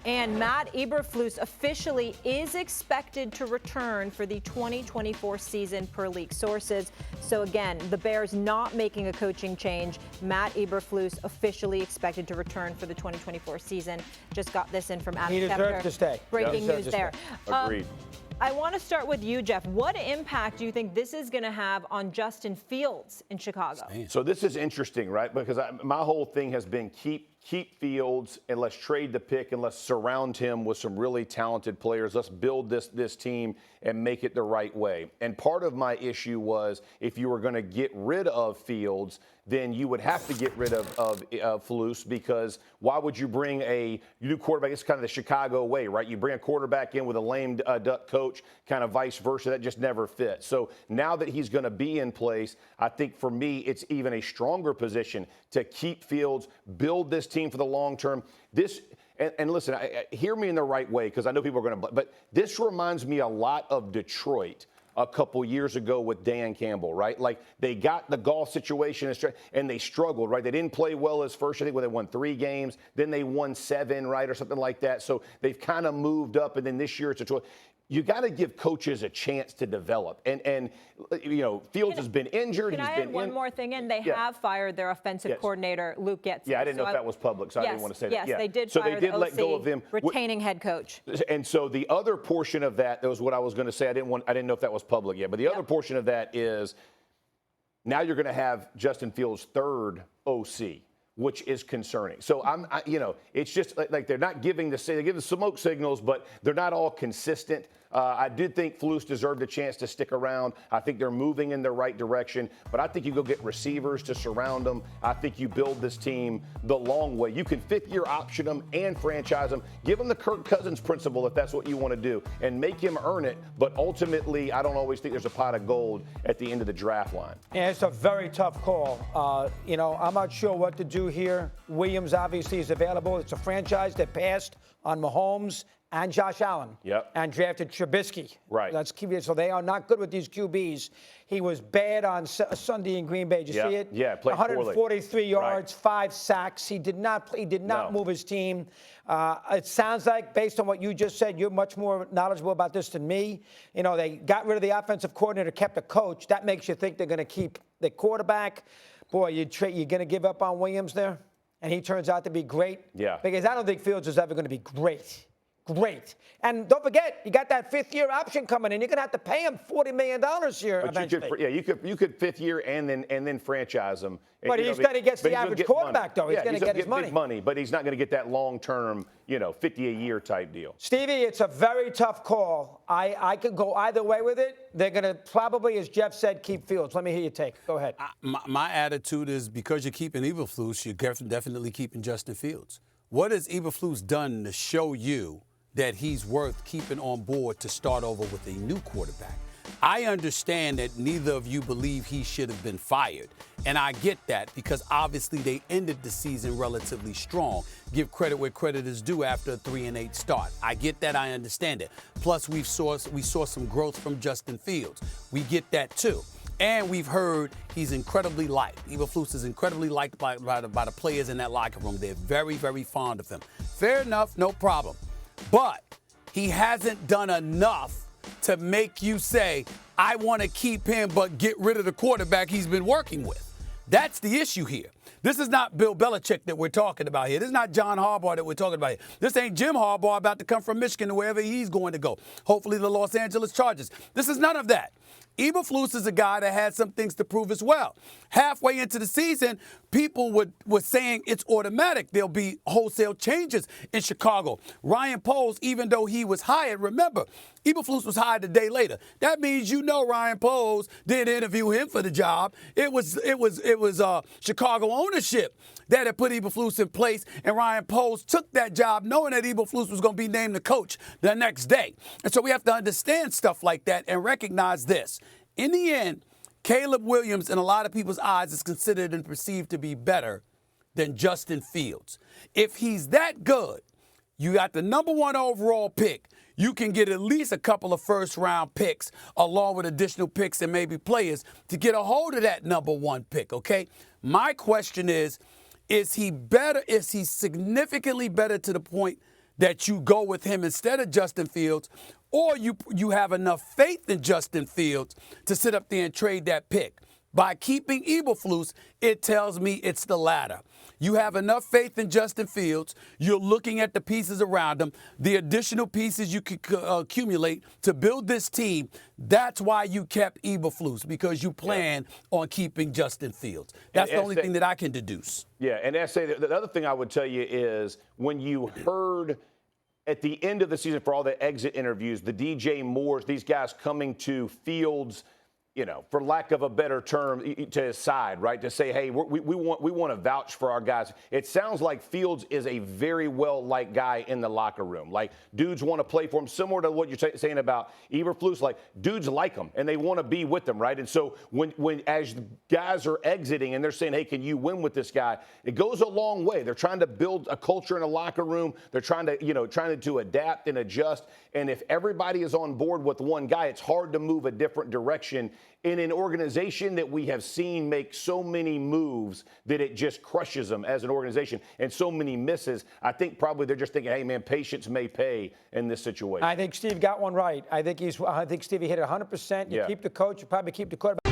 And Matt Eberflus officially is expected to return for the 2024 season per league sources. So again, the Bears not making a coaching change. Matt Eberflus officially expected to return for the 2024 season. Just got this in from Adam He deserves to stay. Breaking news there. Agreed. I want to start with you, Jeff. What impact do you think this is going to have on Justin Fields in Chicago? So this is interesting, right? Because my whole thing has been keep Fields and let's trade the pick and let's surround him with some really talented players. Let's build this team and make it the right way. And part of my issue was if you were going to get rid of Fields, then you would have to get rid of Flus, because why would you bring a new quarterback? It's kind of the Chicago way, right? You bring a quarterback in with a lame duck coach, kind of vice versa. That just never fits. So now that he's going to be in place, I think for me, it's even a stronger position to keep Fields, build this team for the long term. And listen, hear me in the right way, because I know people are going to, but this reminds me a lot of Detroit a couple years ago with Dan Campbell, right? Like they got the golf situation and they struggled, right? They didn't play well as first, I think, when they won 3 games. Then they won 7, right, or something like that. So they've kind of moved up, and then this year it's a choice. You got to give coaches a chance to develop. And you know, Fields has been injured. Can I add one more thing in? They have fired their offensive coordinator, Luke Getsy. Yeah, I didn't know if that was public, so I didn't want to say that. Yes, they did so fire they did the let go OC, of him. retaining head coach. And so the other portion of that was what I was going to say. I didn't know if that was public yet. But the other portion of that is now you're going to have Justin Fields' third OC, which is concerning. So it's just like they're not giving they give the smoke signals, but they're not all consistent. I did think Flus deserved a chance to stick around. I think they're moving in the right direction, but I think you go get receivers to surround them. I think you build this team the long way. You can 5th-year option them and franchise them. Give them the Kirk Cousins principle if that's what you want to do, and make him earn it. But ultimately, I don't always think there's a pot of gold at the end of the draft line. Yeah, it's a very tough call. I'm not sure what to do here. Williams obviously is available. It's a franchise that passed on Mahomes and Josh Allen, and drafted Trubisky. Right. That's key. So they are not good with these QBs. He was bad on Sunday in Green Bay. Did you see it? Yeah, played 143 poorly. yards, 5 sacks. He did not move his team. It sounds like, based on what you just said, you're much more knowledgeable about this than me. You know, they got rid of the offensive coordinator, kept the coach. That makes you think they're going to keep the quarterback. Boy, you're going to give up on Williams there, and he turns out to be great. Yeah. Because I don't think Fields is ever going to be great. Great. And don't forget, you got that 5th-year option coming in. You're going to have to pay him $40 million here eventually. You could 5th year and then franchise him. But he's going to get the average quarterback, though. He's going to get his money. Big money, but he's not going to get that long-term, 50-a-year type deal. Stevie, it's a very tough call. I could go either way with it. They're going to probably, as Jeff said, keep Fields. Let me hear your take. Go ahead. My attitude is because you're keeping Eberflus, you're definitely keeping Justin Fields. What has Eberflus done to show you that he's worth keeping on board to start over with a new quarterback? I understand that neither of you believe he should have been fired. And I get that because obviously they ended the season relatively strong. Give credit where credit is due after a 3-8 start. I get that. I understand it. Plus, we saw some growth from Justin Fields. We get that too. And we've heard he's incredibly liked. Eberflus is incredibly liked by the players in that locker room. They're very, very fond of him. Fair enough, no problem. But he hasn't done enough to make you say, I want to keep him but get rid of the quarterback he's been working with. That's the issue here. This is not Bill Belichick that we're talking about here. This is not John Harbaugh that we're talking about here. This ain't Jim Harbaugh about to come from Michigan to wherever he's going to go. Hopefully the Los Angeles Chargers. This is none of that. Eberflus is a guy that had some things to prove as well. Halfway into the season, people were saying it's automatic. There'll be wholesale changes in Chicago. Ryan Poles, even though he was hired, remember, Eberflus was hired a day later. That means Ryan Poles didn't interview him for the job. It was Chicago ownership that had put Eberflus in place, and Ryan Poles took that job knowing that Eberflus was going to be named the coach the next day. And so we have to understand stuff like that and recognize this. In the end, Caleb Williams, in a lot of people's eyes, is considered and perceived to be better than Justin Fields. If he's that good, you got the number 1 overall pick. You can get at least a couple of first-round picks along with additional picks and maybe players to get a hold of that number 1 pick, okay? My question is he better? Is he significantly better to the point that you go with him instead of Justin Fields, or you have enough faith in Justin Fields to sit up there and trade that pick. By keeping Eberflus, it tells me it's the latter. You have enough faith in Justin Fields. You're looking at the pieces around him, the additional pieces you could accumulate to build this team. That's why you kept Eberflus, because you plan on keeping Justin Fields. That's the only thing that I can deduce. Yeah, and S.A., the other thing I would tell you is when you heard at the end of the season for all the exit interviews, the DJ Moores, these guys coming to Fields, you know, for lack of a better term, to his side, right? To say, hey, we want to vouch for our guys. It sounds like Fields is a very well-liked guy in the locker room. Like, dudes want to play for him, similar to what you're saying about Eberflus. Like, dudes like him, and they want to be with him, right? And so when as guys are exiting and they're saying, hey, can you win with this guy? It goes a long way. They're trying to build a culture in a locker room. They're trying to adapt and adjust. And if everybody is on board with one guy, it's hard to move a different direction in an organization that we have seen make so many moves that it just crushes them as an organization and so many misses. I think probably they're just thinking, hey, man, patience may pay in this situation. I think Steve got one right. I think Stevie hit it 100%. You keep the coach, you probably keep the quarterback.